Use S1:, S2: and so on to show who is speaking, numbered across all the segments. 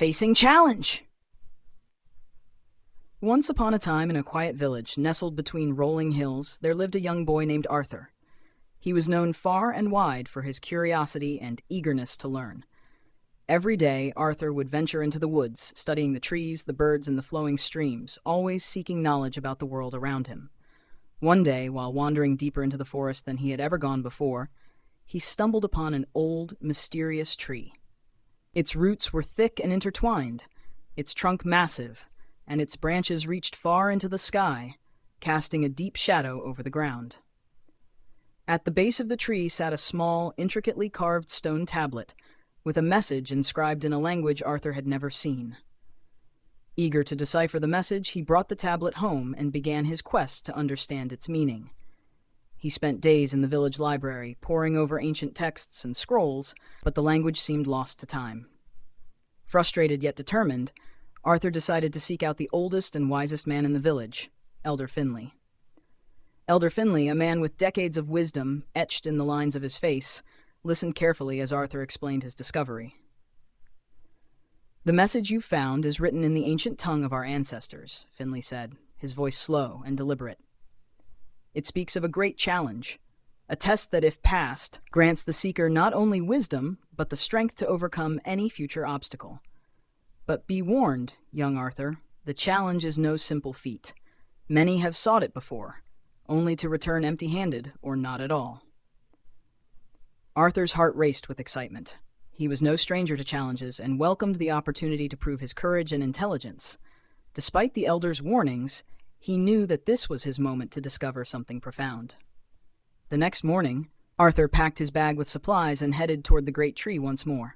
S1: Facing challenge! Once upon a time in a quiet village nestled between rolling hills, there lived a young boy named Arthur. He was known far and wide for his curiosity and eagerness to learn. Every day, Arthur would venture into the woods, studying the trees, the birds, and the flowing streams, always seeking knowledge about the world around him. One day, while wandering deeper into the forest than he had ever gone before, he stumbled upon an old, mysterious tree. Its roots were thick and intertwined, its trunk massive, and its branches reached far into the sky, casting a deep shadow over the ground. At the base of the tree sat a small, intricately carved stone tablet, with a message inscribed in a language Arthur had never seen. Eager to decipher the message, he brought the tablet home and began his quest to understand its meaning. He spent days in the village library, poring over ancient texts and scrolls, but the language seemed lost to time. Frustrated yet determined, Arthur decided to seek out the oldest and wisest man in the village, Elder Finley. Elder Finley, a man with decades of wisdom etched in the lines of his face, listened carefully as Arthur explained his discovery. "The message you found is written in the ancient tongue of our ancestors," Finley said, his voice slow and deliberate. "It speaks of a great challenge, a test that, if passed, grants the seeker not only wisdom, but the strength to overcome any future obstacle. But be warned, young Arthur, the challenge is no simple feat. Many have sought it before, only to return empty-handed or not at all." Arthur's heart raced with excitement. He was no stranger to challenges and welcomed the opportunity to prove his courage and intelligence. Despite the elder's warnings, he knew that this was his moment to discover something profound. The next morning, Arthur packed his bag with supplies and headed toward the great tree once more.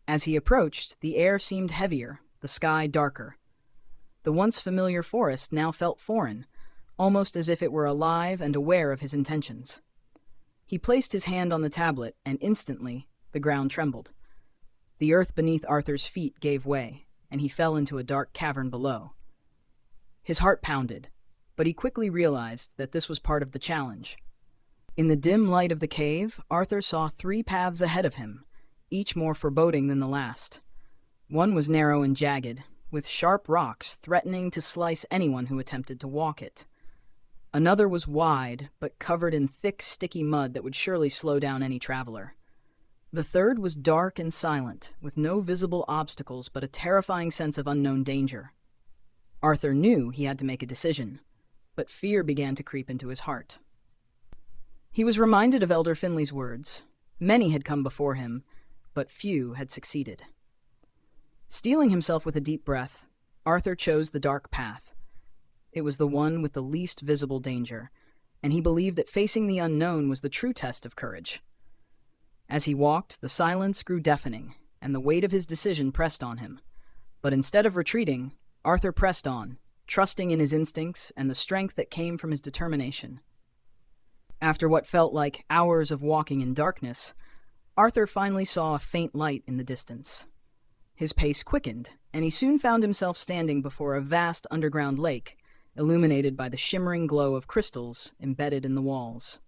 S1: As he approached, the air seemed heavier, the sky darker. The once familiar forest now felt foreign, almost as if it were alive and aware of his intentions. He placed his hand on the tablet, and instantly, the ground trembled. The earth beneath Arthur's feet gave way, and he fell into a dark cavern below. His heart pounded, but he quickly realized that this was part of the challenge. In the dim light of the cave, Arthur saw 3 paths ahead of him, each more foreboding than the last. One was narrow and jagged, with sharp rocks threatening to slice anyone who attempted to walk it. Another was wide, but covered in thick, sticky mud that would surely slow down any traveler. The third was dark and silent, with no visible obstacles but a terrifying sense of unknown danger. Arthur knew he had to make a decision, but fear began to creep into his heart. He was reminded of Elder Finley's words. Many had come before him, but few had succeeded. Steeling himself with a deep breath, Arthur chose the dark path. It was the one with the least visible danger, and he believed that facing the unknown was the true test of courage. As he walked, the silence grew deafening, and the weight of his decision pressed on him. But instead of retreating, Arthur pressed on, trusting in his instincts and the strength that came from his determination. After what felt like hours of walking in darkness, Arthur finally saw a faint light in the distance. His pace quickened, and he soon found himself standing before a vast underground lake, illuminated by the shimmering glow of crystals embedded in the walls.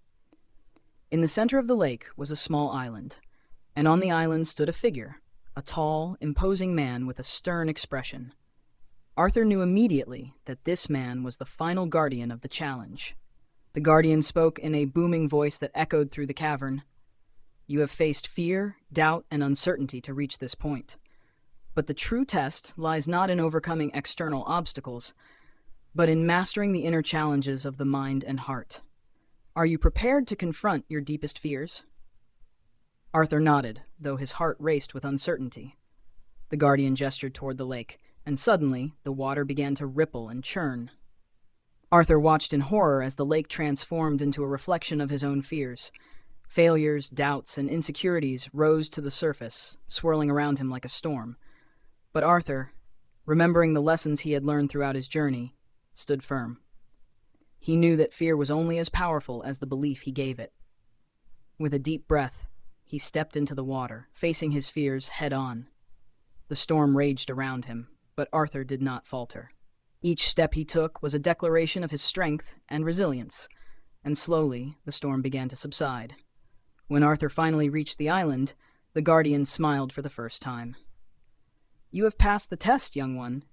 S1: In the center of the lake was a small island, and on the island stood a figure, a tall, imposing man with a stern expression. Arthur knew immediately that this man was the final guardian of the challenge. The guardian spoke in a booming voice that echoed through the cavern. "You have faced fear, doubt, and uncertainty to reach this point. But the true test lies not in overcoming external obstacles, but in mastering the inner challenges of the mind and heart. Are you prepared to confront your deepest fears?" Arthur nodded, though his heart raced with uncertainty. The guardian gestured toward the lake, and suddenly the water began to ripple and churn. Arthur watched in horror as the lake transformed into a reflection of his own fears. Failures, doubts, and insecurities rose to the surface, swirling around him like a storm. But Arthur, remembering the lessons he had learned throughout his journey, stood firm. He knew that fear was only as powerful as the belief he gave it. With a deep breath, he stepped into the water, facing his fears head-on. The storm raged around him, but Arthur did not falter. Each step he took was a declaration of his strength and resilience, and slowly the storm began to subside. When Arthur finally reached the island, the guardian smiled for the first time. You have passed the test, young one.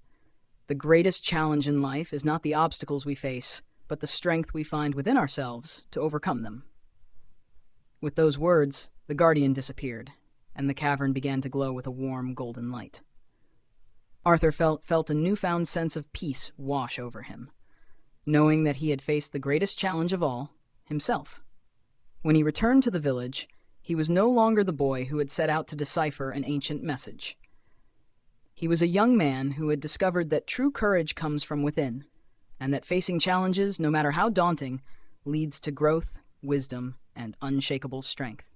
S1: The greatest challenge in life is not the obstacles we face, but the strength we find within ourselves to overcome them." With those words, the guardian disappeared, and the cavern began to glow with a warm golden light. Arthur felt a newfound sense of peace wash over him, knowing that he had faced the greatest challenge of all, himself. When he returned to the village, he was no longer the boy who had set out to decipher an ancient message. He was a young man who had discovered that true courage comes from within, and that facing challenges, no matter how daunting, leads to growth, wisdom, and unshakable strength.